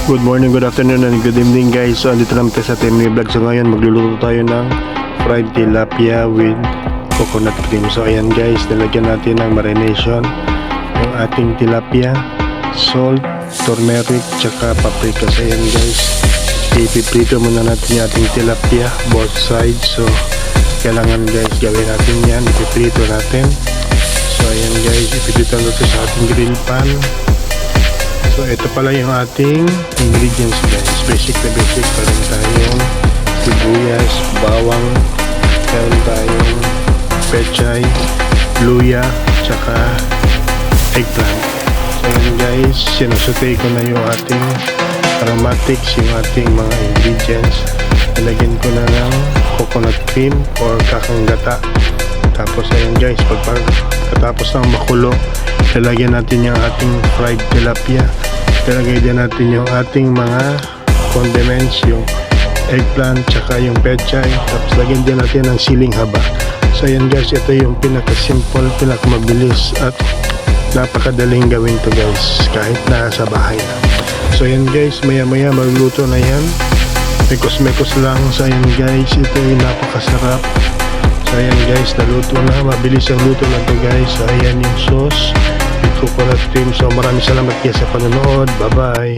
Good morning, good afternoon, and good evening guys. So andito naman tayo sa Timmy Vlog. So ngayon magluluto tayo ng fried tilapia with coconut cream. So ayan guys, nilagyan natin ng marination yung ating tilapia, salt, turmeric, tsaka paprika. So ayan guys, ipiprito muna natin yung ating tilapia, both sides. So kailangan guys gawin natin yan, ipiprito natin. So ayan guys, ipiprito natin sa ating grill pan. So ito pala yung ating ingredients guys. Basic na basic. Meron tayong sibuyas, bawang, meron tayong pechay, luya, tsaka eggplant. So yun guys, sinusutay ko na yung ating aromatics, yung ating mga ingredients. Nilagyan ko na ng coconut cream or kakanggata. Tapos ayun guys, pagkatapos ng makulo, lalagyan natin yung ating fried tilapia. Ilagay din natin yung ating mga condiments, yung eggplant, tsaka yung pechay. Tapos lagyan din natin ng siling haba. So ayan guys, ito yung pinaka-simple, pinaka-mabilis at napakadaling gawin to guys, kahit nasa bahay na. So ayan guys, maya maya magluto na yan. Mekos-mekos lang. So ayan guys, ito yung napakasarap. So ayan guys, naluto na. Mabilis ang luto na to guys. So ayan yung sauce with coconut cream. So maraming salamat guys sa panonood. Bye bye.